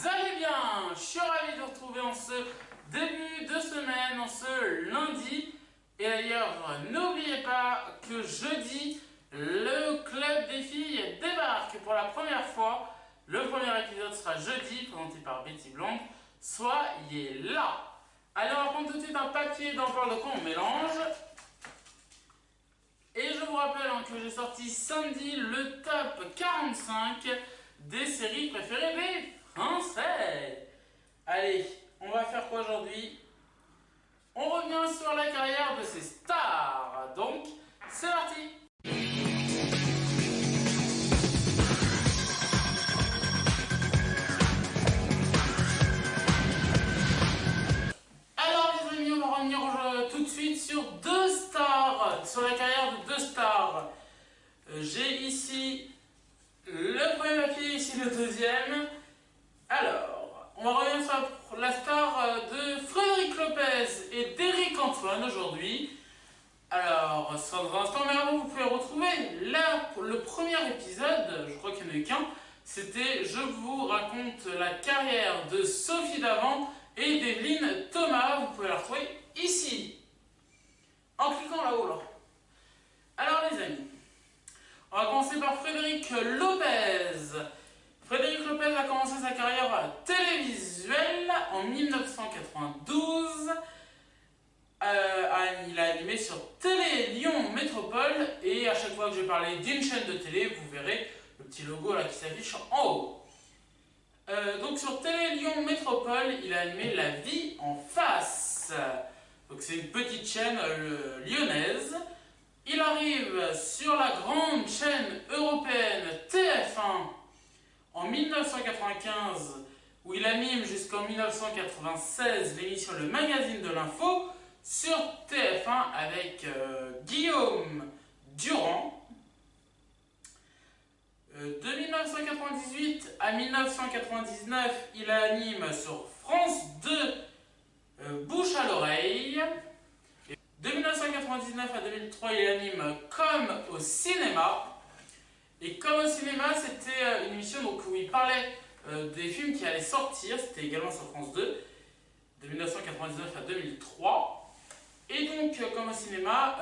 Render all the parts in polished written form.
allez bien? Je suis ravi de vous retrouver en ce début de semaine, en ce lundi. Et d'ailleurs, n'oubliez pas que jeudi, le club des filles débarque pour la première fois. Le premier épisode sera jeudi, présenté par Betty Blanc. Soyez là! Allez, on va prendre tout de suite un papier dans Parle de quoi on mélange. Et je vous rappelle que j'ai sorti samedi le top 45 des séries préférées des Français. Allez, on va faire quoi aujourd'hui? On revient sur la carrière de ces stars. Donc, c'est parti! Alors les amis, on va revenir tout de suite sur deux stars, sur la carrière de deux stars. J'ai ici le premier papier, ici le deuxième. Alors, on va revenir sur la star de Frédéric Lopez et d'Éric Antoine aujourd'hui. Alors, sans un instant, mais avant, vous pouvez retrouver là, le premier épisode, je crois qu'il n'y en a eu qu'un, c'était Je vous raconte la carrière de Sophie Davant et d'Evelyne Thomas. Vous pouvez la retrouver ici, en cliquant là-haut. Là. Alors les amis, on va commencer par Frédéric Lopez. Frédéric Lopez a commencé sa carrière télévisuelle en 1992. Il a animé sur Télé Lyon Métropole et à chaque fois que je vais parler d'une chaîne de télé, vous verrez le petit logo là qui s'affiche en haut. Donc sur Télé Lyon Métropole, il a animé La vie en face. Donc c'est une petite chaîne lyonnaise. Il arrive sur la grande chaîne européenne TF1 en 1995, où il anime jusqu'en 1996 l'émission Le Magazine de l'Info sur TF1 avec Guillaume Durand. De 1998 à 1999, il anime sur France 2 Bouche à l'oreille. De 1999 à 2003, il anime Comme au cinéma. Et Comme au cinéma, c'était une émission où il parlait des films qui allaient sortir. C'était également sur France 2, de 1999 à 2003. Et donc, Comme au cinéma,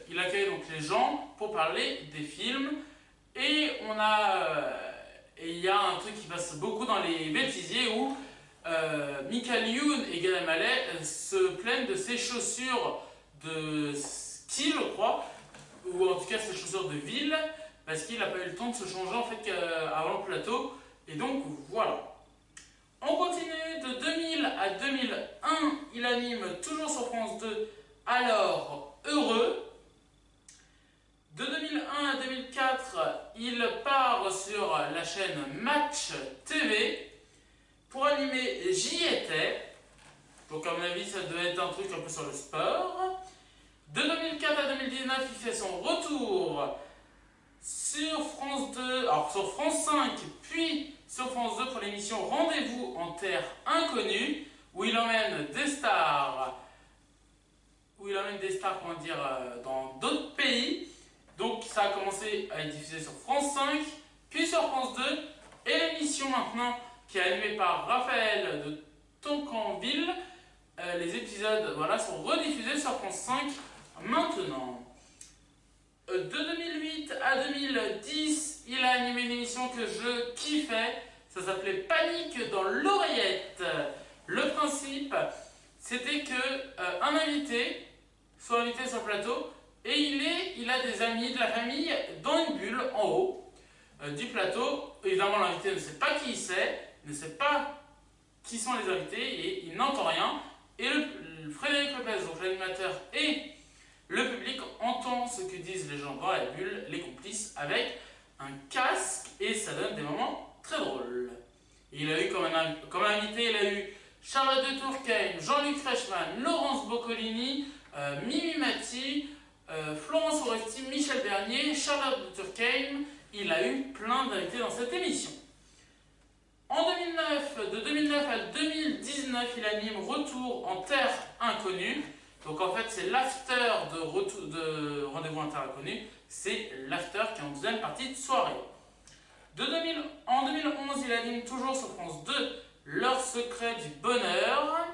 il accueille donc les gens pour parler des films. Et il y a un truc qui passe beaucoup dans les bêtisiers où Michael Youn et Gad Elmaleh se plaignent de ses chaussures de ski, je crois, ou en tout cas ses chaussures de ville, parce qu'il n'a pas eu le temps de se changer en fait avant le plateau. Et donc voilà. On continue de 2000 à 2001, il anime toujours sur France 2 Alors Heureux. De 2001 à 2004, il part sur la chaîne Match TV pour animer J'y étais. Donc à mon avis, ça devait être un truc un peu sur le sport. De 2004 à 2019, il fait son retour sur France 2, alors sur France 5, puis sur France 2 pour l'émission Rendez-vous en terre inconnue, où il emmène des stars, comment dire, dans d'autres pays. Donc ça a commencé à être diffusé sur France 5, puis sur France 2, et l'émission maintenant, qui est animée par Raphaël de Toncanville, les épisodes sont rediffusés sur France 5 maintenant. De 2008 à 2010, il a animé une émission que je kiffais, ça s'appelait Panique dans l'oreillette. Le principe, c'était que un invité soit invité sur le plateau, et il a des amis de la famille dans une bulle en haut du plateau. Évidemment, l'invité ne sait pas qui c'est, ne sait pas qui sont les invités et il n'entend rien. Et le Frédéric Lopez, donc l'animateur, et le public entend ce que disent les gens dans la bulle, les complices, avec un casque, et ça donne des moments très drôles. Et il a eu comme invité, il a eu Charlotte de Turckheim, Jean-Luc Reichmann, Laurence Boccolini, Mimi Mati, Florence Foresti, Michel Bernier, Charlotte de Turckheim. Il a eu plein d'invités dans cette émission. En 2009, de 2009 à 2019, il anime Retour en terre inconnue. Donc en fait, c'est l'after de Rendez-vous en terre inconnue. C'est l'after qui est en deuxième partie de soirée. En 2011, il anime toujours sur France 2 Leur secret du bonheur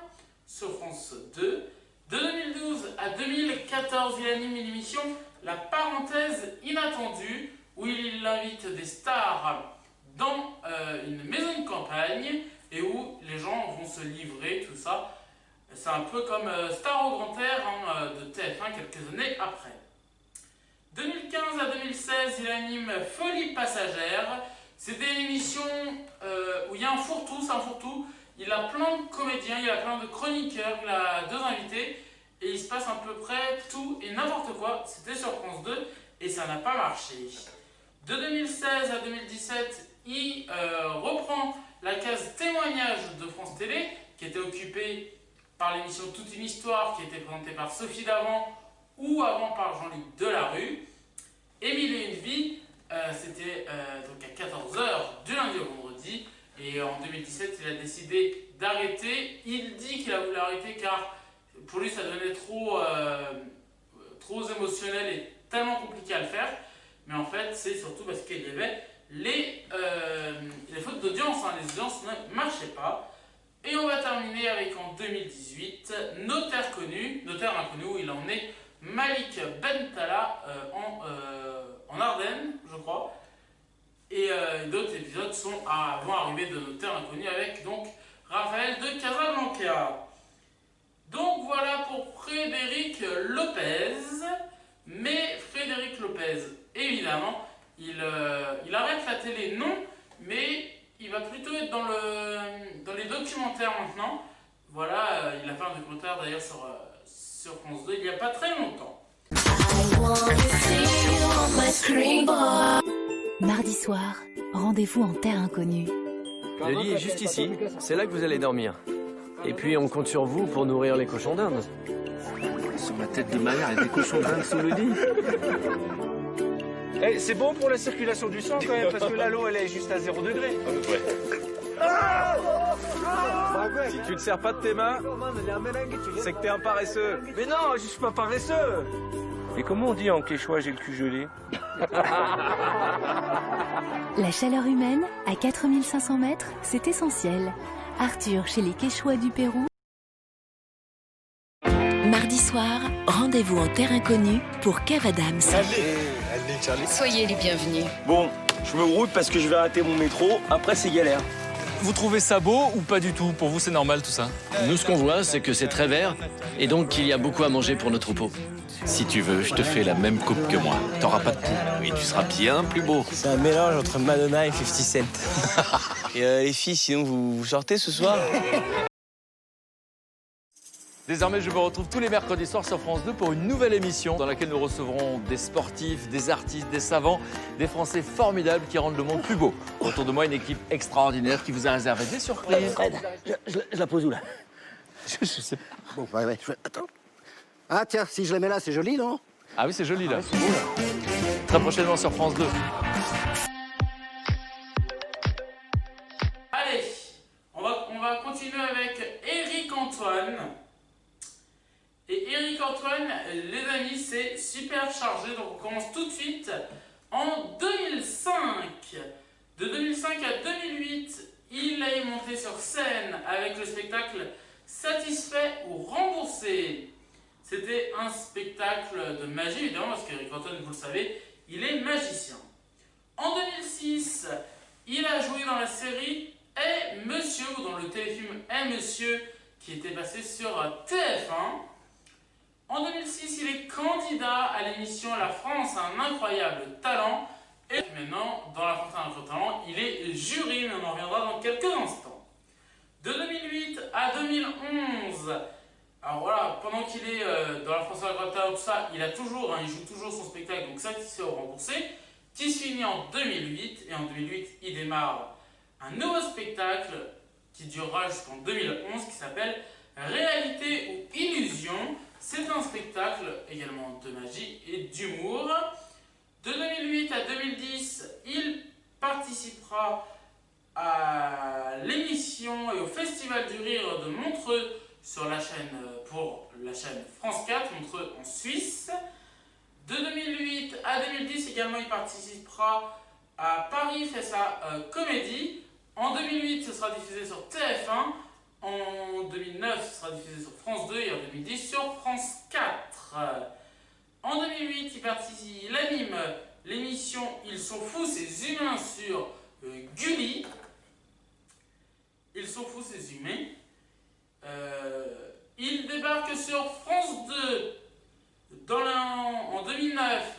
sur France 2. De 2012 à 2014, il anime une émission La parenthèse inattendue où il invite des stars dans une maison de campagne et où les gens vont se livrer, tout ça. C'est un peu comme Star au grand air de TF1 quelques années après. 2015 à 2016, il anime Folie passagère. C'était une émission où il y a un fourre-tout, c'est un fourre-tout. Il a plein de comédiens, il a plein de chroniqueurs, il a 2 invités. Et il se passe à peu près tout et n'importe quoi. C'était sur France 2 et ça n'a pas marché. De 2016 à 2017, il reprend la case témoignage de France Télé, qui était occupée par l'émission Toute une histoire, qui était présentée par Sophie Davant ou avant par Jean-Luc Delarue. Et Mille et une vies, c'était donc à 14h du lundi au vendredi. Et en 2017, il a décidé d'arrêter. Il dit qu'il a voulu arrêter car pour lui, ça devenait trop émotionnel et tellement compliqué à le faire. Mais en fait, c'est surtout parce qu'il y avait les fautes d'audience. Les audiences ne marchaient pas. Et on va terminer avec en 2018, Notaire inconnu, où il en est Malik Bentala en Ardennes, je crois. Et d'autres épisodes vont arriver de Notaire inconnu avec donc Raphaël de Casablanca. Donc voilà pour Frédéric Lopez. Mais Frédéric Lopez, évidemment, il arrête la télé, non, mais il va plutôt être dans les documentaires maintenant. Voilà, il a fait un documentaire d'ailleurs sur France 2 il n'y a pas très longtemps. Mardi soir, rendez-vous en terre inconnue. Le lit est juste ici, c'est là que vous allez dormir. Et puis on compte sur vous pour nourrir les cochons d'Inde. Sur la tête de ma mère, il y a des cochons d'Inde sous le lit. Eh, c'est bon pour la circulation du sang quand même, parce que là l'eau elle est juste à 0 degré. Si tu te sers pas de tes mains, c'est que t'es un paresseux. Mais non, je suis pas paresseux. Et comment on dit en quechua j'ai le cul gelé? La chaleur humaine, à 4500 mètres, c'est essentiel. Arthur chez les Quechua du Pérou. Mardi soir, rendez-vous en terre inconnue pour Kev Adams. Allez, Charlie. Soyez les bienvenus. Bon, je me grouille parce que je vais rater mon métro, après c'est galère. Vous trouvez ça beau ou pas du tout? Pour vous, c'est normal tout ça? Nous, ce qu'on voit, c'est que c'est très vert et donc qu'il y a beaucoup à manger pour nos troupeaux. Si tu veux, je te fais la même coupe que moi. T'auras pas de poux, mais tu seras bien plus beau. C'est un mélange entre Madonna et 50 Cent. Et les filles, sinon vous sortez ce soir? Désormais, je vous retrouve tous les mercredis soirs sur France 2 pour une nouvelle émission dans laquelle nous recevrons des sportifs, des artistes, des savants, des Français formidables qui rendent le monde plus beau. Autour de moi, une équipe extraordinaire qui vous a réservé des surprises. Fred, je la pose où là? Je sais pas. Bon, ouais, attends. Ah tiens, si je la mets là, c'est joli, non? Ah oui, c'est joli là. Ouais, c'est beau, là. Très prochainement sur France 2. Allez, on va continuer avec Éric Antoine. Et Éric Antoine, les amis, c'est super chargé. Donc on commence tout de suite en 2005. De 2005 à 2008, il est monté sur scène avec le spectacle Satisfait ou Remboursé. C'était un spectacle de magie, évidemment, parce qu'Éric Antoine, vous le savez, il est magicien. En 2006, il a joué dans la série Eh Monsieur, ou dans le téléfilm Eh Monsieur, qui était passé sur TF1. En 2006, il est candidat à l'émission La France a un incroyable talent. Et maintenant, dans La France a un incroyable talent, il est jury, mais on en reviendra dans quelques instants. De 2008 à 2011, alors voilà, pendant qu'il est dans La France a un incroyable talent, tout ça, il joue toujours son spectacle, donc Satisfait ou Remboursé, qui se finit en 2008. Et en 2008, il démarre un nouveau spectacle qui durera jusqu'en 2011, qui s'appelle Réalité ou Illusion. C'est un spectacle également de magie et d'humour. De 2008 à 2010, il participera à l'émission et au Festival du Rire de Montreux pour la chaîne France 4, Montreux en Suisse. De 2008 à 2010 également, il participera à Paris fait sa comédie. En 2008, ce sera diffusé sur TF1. En 2009, ce sera diffusé sur France 2 et en 2010 sur France 4. En 2008, il anime l'émission Ils sont fous ces humains sur Gulli. Ils sont fous ces humains. Il débarque sur France 2 en 2009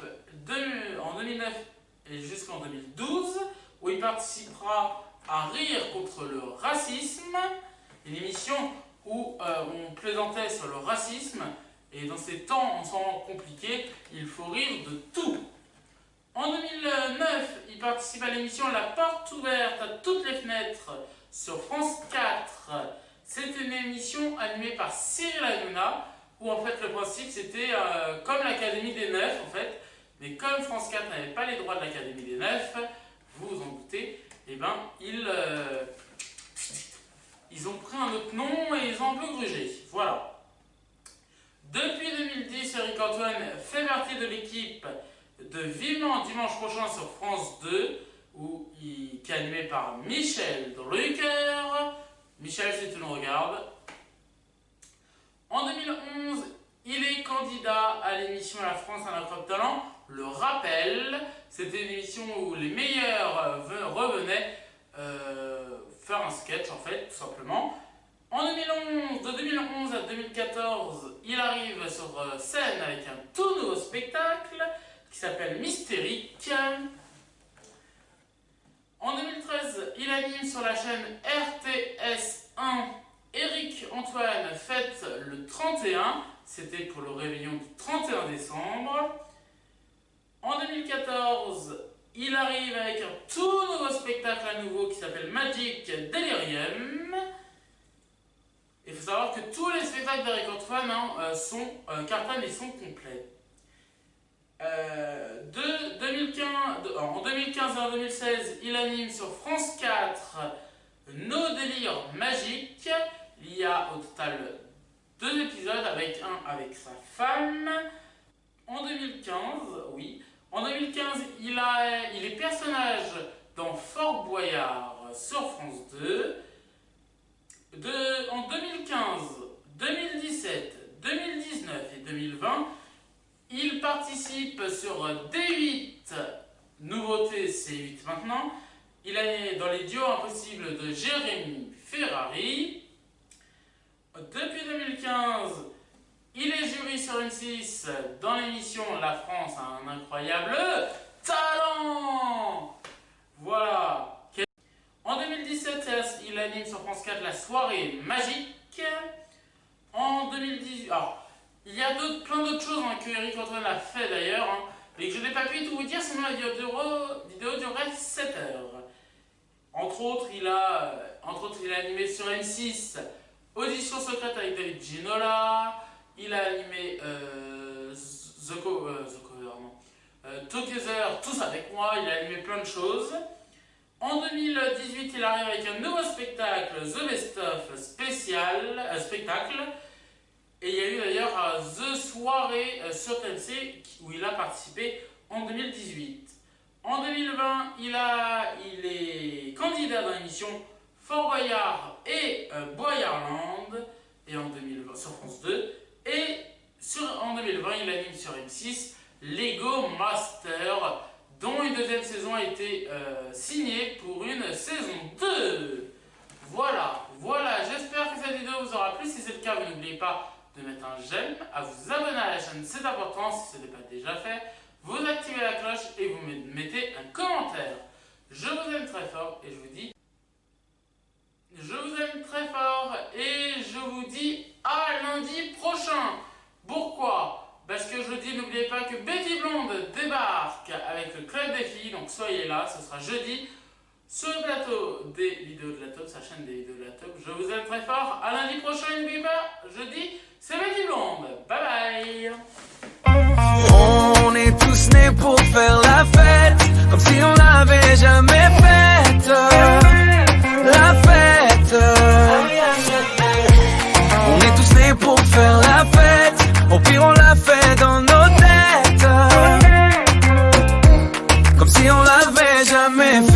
et jusqu'en 2012, où il participera à Rire contre le racisme, une émission où on plaisantait sur le racisme, et dans ces temps en ce moment compliqués, il faut rire de tout. En 2009, il participe à l'émission La Porte Ouverte à toutes les fenêtres sur France 4. C'était une émission animée par Cyril Hanouna, où en fait le principe c'était comme l'Académie des Neufs en fait, mais comme France 4 n'avait pas les droits de l'Académie des Neufs, vous vous en doutez, et ben ils ont pris un autre nom et ils ont un peu grugé. Voilà. Depuis 2010, Eric Antoine fait partie de l'équipe de Vivement Dimanche Prochain sur France 2, qui est animé par Michel Drucker. Michel, si tu nous regardes. En 2011, il est candidat à l'émission La France a un incroyable talent, Le Rappel. C'était une émission où les meilleurs revenaient faire un sketch en fait, tout simplement. De 2011 à 2014, il arrive sur scène avec un tout nouveau spectacle qui s'appelle Mystérique. En 2013, il anime sur la chaîne RTS1 Eric Antoine fête le 31, c'était pour le réveillon du 31 décembre. En 2014, il arrive avec un tout nouveau spectacle à nouveau qui s'appelle Magic Delirium. Il faut savoir que tous les spectacles d'Eric Antoine sont cartonnent et sont complets. En 2015 et en 2016, il anime sur France 4 Nos délires magiques. Il y a au total 2 épisodes, avec un avec sa femme. En 2015, il est personnage dans Fort Boyard sur France 2. En 2015, 2017, 2019 et 2020, il participe sur D8, nouveauté C8 maintenant. Il est dans les duos impossibles de Jérémy Ferrari. Depuis 2015, il est jury sur M6 dans l'émission La France a un incroyable talent. Voilà. En 2017, il anime sur France 4 la soirée magique. En 2018, alors, il y a plein d'autres choses que Eric Antoine a fait d'ailleurs, mais que je n'ai pas pu tout vous dire, sinon la vidéo durerait 7 heures. Entre autres, il a animé sur M6 Audition secrète avec David Ginola. Il a animé Together, Tous avec moi. Il a animé plein de choses. En 2018, il arrive avec un nouveau spectacle, The Best of spectacle. Et il y a eu d'ailleurs The Soirée sur TMC où il a participé en 2018. En 2020, il est candidat dans l'émission Fort Boyard et Boyardland et en 2020 sur France 2. Et en 2020, il anime sur M6 Lego Master, dont une deuxième saison a été signée pour une saison 2. Voilà, j'espère que cette vidéo vous aura plu. Si c'est le cas, vous n'oubliez pas de mettre un j'aime, à vous abonner à la chaîne, c'est important si ce n'est pas déjà fait. Vous activez la cloche et vous mettez un commentaire. Je vous aime très fort et je vous dis à lundi prochain. Pourquoi? Parce que jeudi, n'oubliez pas que Betty Blonde débarque avec le club des filles, donc soyez là, ce sera jeudi sur le plateau des vidéos de la top, sa chaîne des vidéos de la top. Je vous aime très fort, à lundi prochain, n'oubliez pas, jeudi, c'est Betty Blonde. Bye bye. On est tous nés pour faire la fête, comme si on l'avait jamais faite. La fête. On est tous nés pour faire la fête, au pire on la fait dans nos têtes, comme si on l'avait jamais fait.